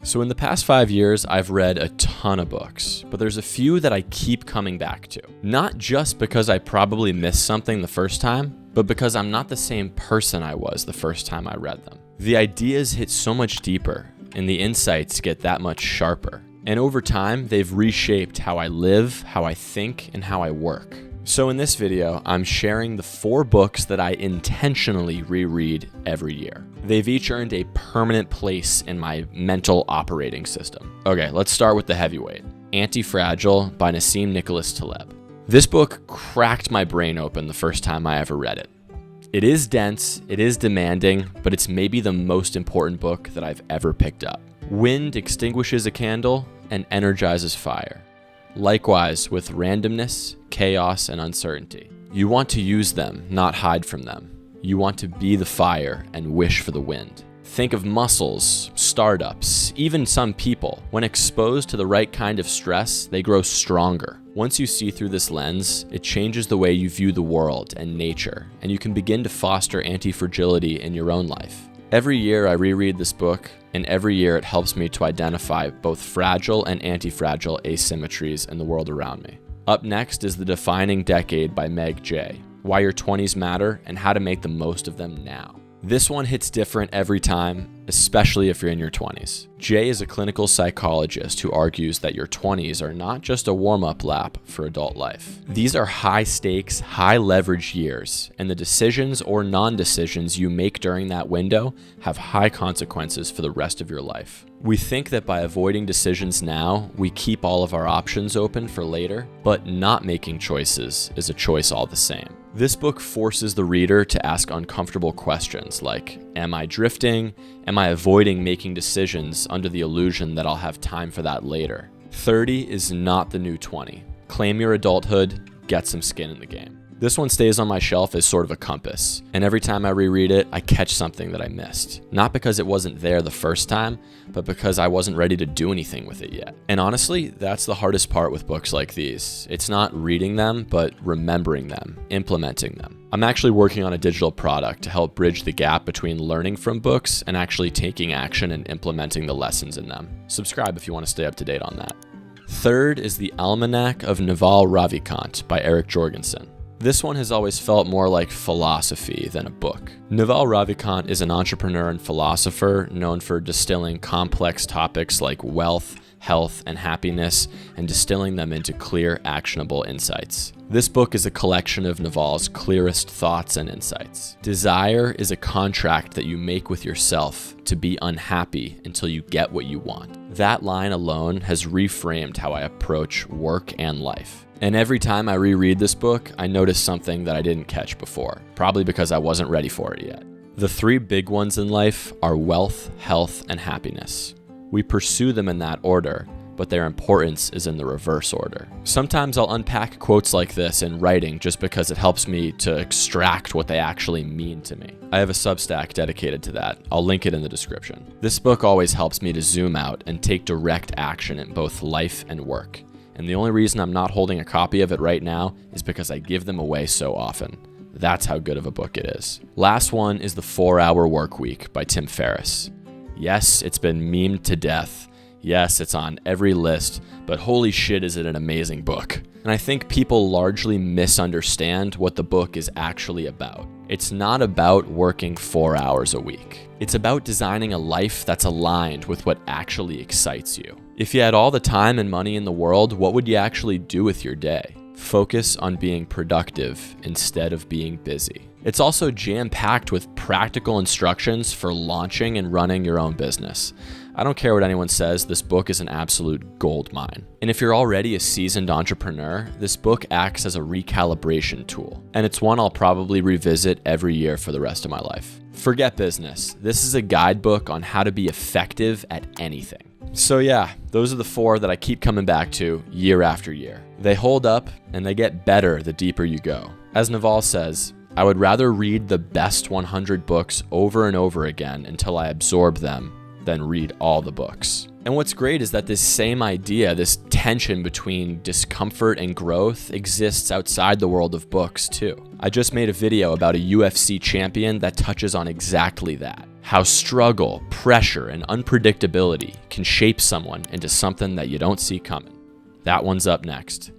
So in the past 5 years, I've read a ton of books, but there's a few that I keep coming back to. Not just because I probably missed something the first time, but because I'm not the same person I was the first time I read them. The ideas hit so much deeper, and the insights get that much sharper. And over time, they've reshaped how I live, how I think, and how I work. So in this video, I'm sharing the 4 books that I intentionally reread every year. They've each earned a permanent place in my mental operating system. Okay, let's start with the heavyweight. Antifragile by Nassim Taleb. This book cracked my brain open the first time I ever read it. It is dense, it is demanding, but it's maybe the most important book that I've ever picked up. Wind extinguishes a candle and energizes fire. Likewise with randomness, chaos, and uncertainty. You want to use them, not hide from them. You want to be the fire and wish for the wind. Think of muscles, startups, even some people. When exposed to the right kind of stress, they grow stronger. Once you see through this lens, it changes the way you view the world and nature, and you can begin to foster anti-fragility in your own life. Every year I reread this book, and every year it helps me to identify both fragile and anti-fragile asymmetries in the world around me. Up next is The Defining Decade by Meg Jay, Why Your 20s Matter and How to Make the Most of Them Now. This one hits different every time, especially if you're in your 20s. Jay is a clinical psychologist who argues that your 20s are not just a warm-up lap for adult life. These are high-stakes, high-leverage years, and the decisions or non-decisions you make during that window have high consequences for the rest of your life. We think that by avoiding decisions now, we keep all of our options open for later, but not making choices is a choice all the same. This book forces the reader to ask uncomfortable questions like, am I drifting? Am I avoiding making decisions under the illusion that I'll have time for that later? 30 is not the new 20. Claim your adulthood, get some skin in the game. This one stays on my shelf as sort of a compass, and every time I reread it, I catch something that I missed. Not because it wasn't there the first time, but because I wasn't ready to do anything with it yet. And honestly, that's the hardest part with books like these. It's not reading them, but remembering them, implementing them. I'm actually working on a digital product to help bridge the gap between learning from books and actually taking action and implementing the lessons in them. Subscribe if you want to stay up to date on that. Third is the Almanac of Naval Ravikant by Jorgenson. This one has always felt more like philosophy than a book. Naval Ravikant is an entrepreneur and philosopher known for distilling complex topics like wealth, health, and happiness, and distilling them into clear, actionable insights. This book is a collection of Naval's clearest thoughts and insights. Desire is a contract that you make with yourself to be unhappy until you get what you want. That line alone has reframed how I approach work and life. And every time I reread this book, I notice something that I didn't catch before, probably because I wasn't ready for it yet. The 3 big ones in life are wealth, health, and happiness. We pursue them in that order, but their importance is in the reverse order. Sometimes I'll unpack quotes like this in writing just because it helps me to extract what they actually mean to me. I have a Substack dedicated to that. I'll link it in the description. This book always helps me to zoom out and take direct action in both life and work. And the only reason I'm not holding a copy of it right now is because I give them away so often. That's how good of a book it is. Last one is The 4-Hour Workweek by Tim Ferriss. Yes, it's been memed to death. Yes, it's on every list, but holy shit is it an amazing book. And I think people largely misunderstand what the book is actually about. It's not about working 4 hours a week. It's about designing a life that's aligned with what actually excites you. If you had all the time and money in the world, what would you actually do with your day? Focus on being productive instead of being busy. It's also jam-packed with practical instructions for launching and running your own business. I don't care what anyone says, this book is an absolute gold mine. And if you're already a seasoned entrepreneur, this book acts as a recalibration tool. And it's one I'll probably revisit every year for the rest of my life. Forget business. This is a guidebook on how to be effective at anything. So yeah, those are the 4 that I keep coming back to year after year. They hold up and they get better the deeper you go. As Naval says, I would rather read the best 100 books over and over again until I absorb them than read all the books. And what's great is that this same idea, this tension between discomfort and growth exists outside the world of books too. I just made a video about a UFC champion that touches on exactly that. how struggle, pressure, and unpredictability can shape someone into something that you don't see coming. That one's up next.